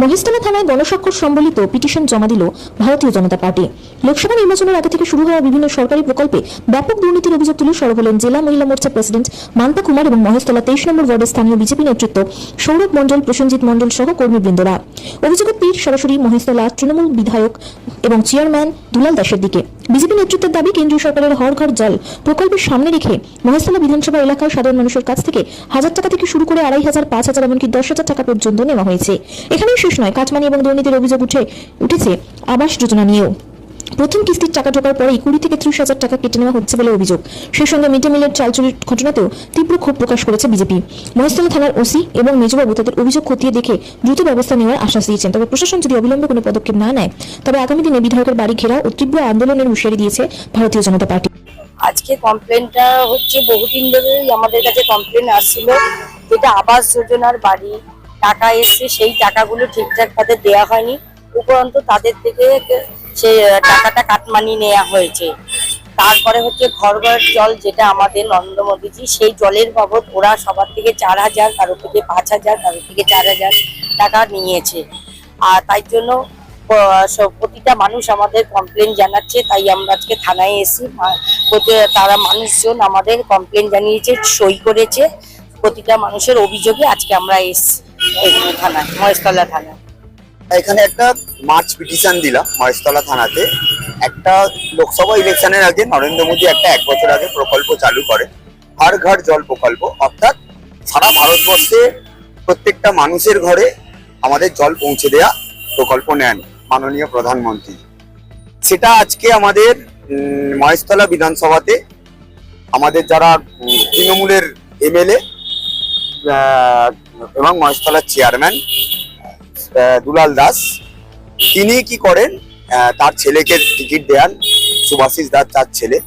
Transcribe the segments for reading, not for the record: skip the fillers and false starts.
মহেশতলা থানায় গণস্বাক্ষর সম্বলিত পিটিশন জমা দিল ভারতীয় জনতা পার্টি। লোকসভা নির্বাচনের আগে থেকে শুরু হওয়া বিভিন্ন সরকারি প্রকল্পে ব্যাপক দুর্নীতির অভিযোগ তুলে সরব হলেন জেলা মহিলা মোর্চা প্রেসিডেন্ট মান্তা কুমার এবং মহেশতলা 23 নম্বর ওয়ার্ডের স্থানীয় বিজেপি নেতৃত্ব সৌরভ মণ্ডল, প্রসেনজিৎ মণ্ডল সহ কর্মীবৃন্দরা। অভিযোগের তীর সরাসরি মহেশতলা তৃণমূল বিধায়ক এবং চেয়ারম্যান দুলাল দাসের দিকে। বিজেপি নেতৃত্বের দাবি, কেন্দ্রীয় সরকারের হর ঘর জল প্রকল্পের সামনে রেখে মহেশতলা বিধানসভা এলাকার সাধারণ মানুষের কাছ থেকে 1000 টাকা থেকে শুরু করে 2500, 5000 এমনকি 10,000 টাকা পর্যন্ত নেওয়া হয়েছে। এখানেই শেষ নয়, কাটমানি এবং দুর্নীতির অভিযোগ উঠেছে আবাস যোজনা নিয়েও। প্রথম কিস্তির টাকা ঢোকার পরেই 20 থেকে 30,000 টাকা কেটে নেওয়া হচ্ছে বলে অভিযোগ। সেই সঙ্গে মিড ডে মিলের চাল চুরির ঘটনাতেও তীব্র ক্ষোভ প্রকাশ করেছে বিজেপি। মহেশতলা থানার ওসি এবং মেজবাবু তাদের অভিযোগ খতিয়ে দেখে দ্রুত ব্যবস্থা নেওয়ার আশ্বাস দিয়েছেন। তবে প্রশাসন যদি অবিলম্বে কোনো পদক্ষেপ না নেয় তবে আগামী দিনে বিধায়কের বাড়ি ঘেরাও ও তীব্র আন্দোলনের হুঁশিয়ারি দিয়েছে ভারতীয় জনতা পার্টি। আজকে কমপ্লেনটা হচ্ছে, বহুদিন ধরেই আমাদের কাছে কমপ্লেন আসছিল, যেটা আবাস যোজনার বাড়ি টাকা এসছে, সেই টাকাগুলো ঠিকঠাক তাদের দেওয়া হয়নি। উপরন্তু তাদের থেকে সেই টাকাটা কাটমানি নেওয়া হয়েছে। তারপরে হচ্ছে ঘর ঘর জল, যেটা আমাদের নরেন্দ্র মোদীজি, সেই জলের বাবদ ওরা সবার থেকে 4000, কারো থেকে 5000, কারো থেকে 4000 টাকা নিয়েছে। আর তাই জন্য প্রতিটা মানুষ আমাদের কমপ্লেন জানাচ্ছে, তাই আমরা আজকে থানায় এসেছি। তারা মানুষজন আমাদের কমপ্লেন জানিয়েছে, সই করেছে। প্রতিটা মানুষের অভিযোগে আজকে আমরা এসেছি থানায়, মহেশতলা থানায়। এখানে একটা মার্চ পিটিশন দিলাম মহেশতলা থানাতে। একটা লোকসভা ইলেকশনের আগে নরেন্দ্র মোদী একটা 1 বছর আগে প্রকল্প চালু করে, হর ঘর জল প্রকল্প। অর্থাৎ সারা ভারতবর্ষে প্রত্যেকটা মানুষের ঘরে আমাদের জল পৌঁছে দেয়া প্রকল্প নেন মাননীয় প্রধানমন্ত্রী। সেটা আজকে আমাদের মহেশতলা বিধানসভাতে আমাদের যারা তৃণমূলের এমএলএ এবং মহেশতলার চেয়ারম্যান দুলাল দাস, তিনি কি করেন, তার ছেলেকে টিকিট দেন, সুভাষিস দাস তার ছেলে,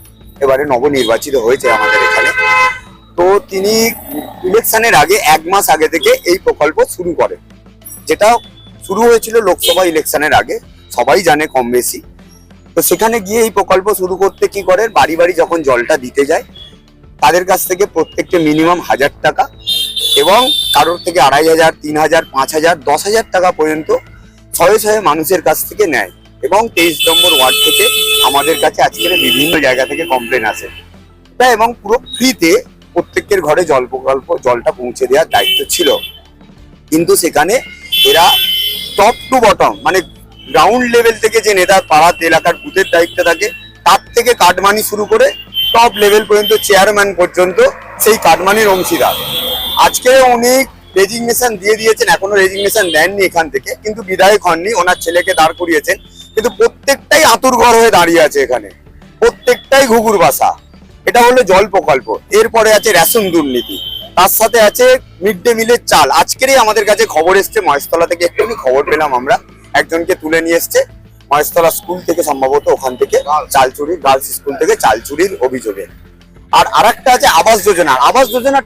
এবারে নবনির্বাচিত হয়েছে আমাদের এখানে। তো তিনি ইলেকশনের আগে 1 মাস আগে থেকে এই প্রকল্প শুরু করেন, যেটা শুরু হয়েছিল লোকসভা ইলেকশনের আগে, সবাই জানে কম বেশি। তো সেখানে গিয়ে এই প্রকল্প শুরু করতে কি করেন, বাড়ি বাড়ি যখন জলটা দিতে যায় তাদের কাছ থেকে প্রত্যেককে মিনিমাম 1000 টাকা এবং কারোর থেকে 2500, 3000, 5000, 10,000 টাকা পর্যন্ত শয়ে শয়ে মানুষের কাছ থেকে নেয়। এবং 23 নম্বর ওয়ার্ড থেকে আমাদের কাছে আজকের বিভিন্ন জায়গা থেকে কমপ্লেন আসে। এবং পুরো ফ্রিতে প্রত্যেকের ঘরে জলটা পৌঁছে দেওয়ার দায়িত্ব ছিল। কিন্তু সেখানে এরা টপ টু বটম, মানে গ্রাউন্ড লেভেল থেকে যে নেতা পাড়ার এলাকার বুথের দায়িত্ব থাকে, তার থেকে কাটমানি শুরু করে টপ লেভেল পর্যন্ত চেয়ারম্যান পর্যন্ত সেই কাটমানির অংশীদার। আজকে উনি রেজিগনেশন দিয়ে দিয়েছেন, এখনো রেজিগনেশন দেননি এখান থেকে, কিন্তু বিধায়ক হননি, ওনার ছেলেকে দাঁড় করিয়েছেন। কিন্তু প্রত্যেকটাই আতুর ঘর হয়ে দাঁড়িয়ে আছে এখানে, প্রত্যেকটাই ঘুঘুর বাসা। এটা হলো জল প্রকল্প। এরপরে আছে রেশন দুর্নীতি, তার সাথে আছে মিড ডে মিলের চাল। আজকেরই আমাদের কাছে খবর এসছে মহেশতলা থেকে, একটুখানি খবর পেলাম আমরা, একজনকে তুলে নিয়ে এসছে মহেশতলা স্কুল থেকে, সম্ভবত ওখান থেকে চাল চুরি, গার্লস স্কুল থেকে চাল চুরির অভিযোগে। আর আরেকটা আছে আবাস যোজনা। আবাস যোজনার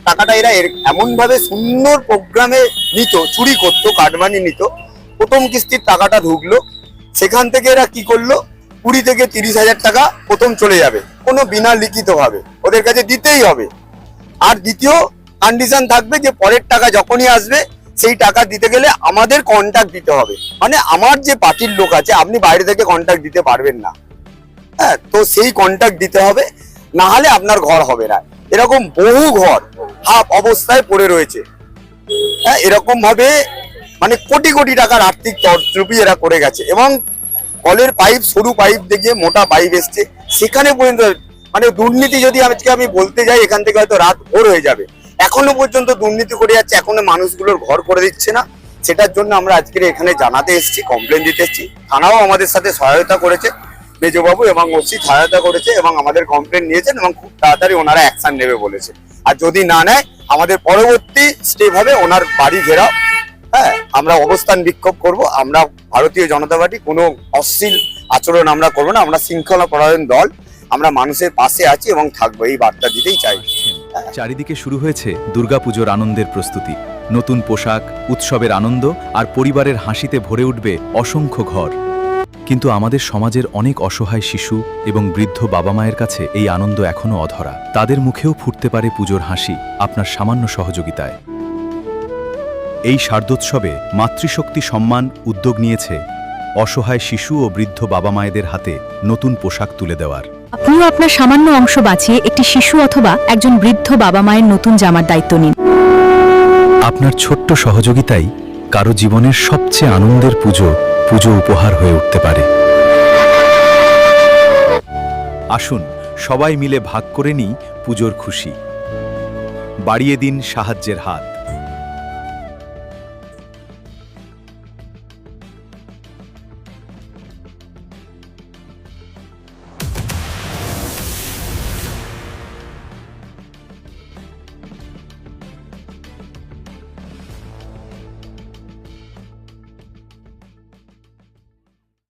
টাকাটা এরা এমন ভাবে সুন্দর প্রোগ্রামে নিত, চুরি করতো, কাটমানি নিত। প্রথম কিস্তির টাকাটা ঢুকলো, সেখান থেকে এরা কি করলো, 20 থেকে 30,000 টাকা প্রথম চলে যাবে, কোনো বিনা লিখিত ভাবে ওদের কাছে দিতেই হবে। আর দ্বিতীয় কন্ডিশন থাকবে যে পরের টাকা যখনই আসবে সেই টাকা দিতে গেলে আমাদের কন্ট্যাক্ট দিতে হবে। মানে আমার যে পার্টির লোক আছে, আপনি বাইরে থেকে কন্ট্যাক্ট দিতে পারবেন না। হ্যাঁ, তো সেই কন্ট্যাক্ট দিতে হবে, না হলে আপনার ঘর হবে না। এরকম বহু ঘর হাফ অবস্থায় পড়ে রয়েছে। হ্যাঁ, এরকম ভাবে মানে কোটি কোটি টাকার আর্থিক তছরুপি এরা করে গেছে। এবং কলের পাইপ, সরু পাইপ দেখিয়ে মোটা পাইপ এসছে, সেখানে পর্যন্ত মানে দুর্নীতি। যদি আজকে আমি বলতে যাই এখান থেকে হয়তো রাত ভোর হয়ে যাবে। এখনো পর্যন্ত দুর্নীতি করে যাচ্ছে, এখনো মানুষগুলোর ঘর করে দিচ্ছে না। সেটার জন্য আমরা আজকে এখানে জানাতে এসেছি, কমপ্লেন দিতে এসেছি। থানাও আমাদের সাথে সহায়তা করেছে, মেজবাবু এবং ওসি সহায়তা করেছে এবং আমাদের কমপ্লেন নিয়েছেন এবং খুব তাড়াতাড়ি ওনারা অ্যাকশন নেবে বলেছে। আর যদি না নেয় আমাদের পরবর্তী স্টেপ হবে ওনার বাড়ি ঘেরাও। হ্যাঁ, আমরা অবস্থান বিক্ষোভ করব। আমরা ভারতীয় জনতা পার্টি কোনো অশ্লীল আচরণ আমরা করবো না। আমরা শৃঙ্খলা পরায়ণ দল, আমরা মানুষের পাশে আছি এবং থাকবো, এই বার্তা দিতেই চাই। চারিদিকে শুরু হয়েছে দুর্গাপুজোর আনন্দের প্রস্তুতি। নতুন পোশাক, উৎসবের আনন্দ আর পরিবারের হাসিতে ভরে উঠবে অসংখ্য ঘর। কিন্তু আমাদের সমাজের অনেক অসহায় শিশু এবং বৃদ্ধ বাবা মায়ের কাছে এই আনন্দ এখনো অধরা। তাদের মুখেও ফুটতে পারে পুজোর হাসি আপনার সামান্য সহযোগিতায়। এই শারদোৎসবে মাতৃশক্তি সম্মান উদ্যোগ নিয়েছে অসহায় শিশু ও বৃদ্ধ বাবা মায়েদের হাতে নতুন পোশাক তুলে দেওয়ার। আপনিও আপনার সামান্য অংশ বাঁচিয়ে একটি শিশু অথবা একজন বৃদ্ধ বাবা মায়ের নতুন জামার দায়িত্ব নিন। আপনার ছোট্ট সহযোগিতাই কারো জীবনের সবচেয়ে আনন্দের পুজো উপহার হয়ে উঠতে পারে। আসুন সবাই মিলে ভাগ করে নিই পুজোর খুশি। বাড়িয়ে দিন সাহায্যের হাত।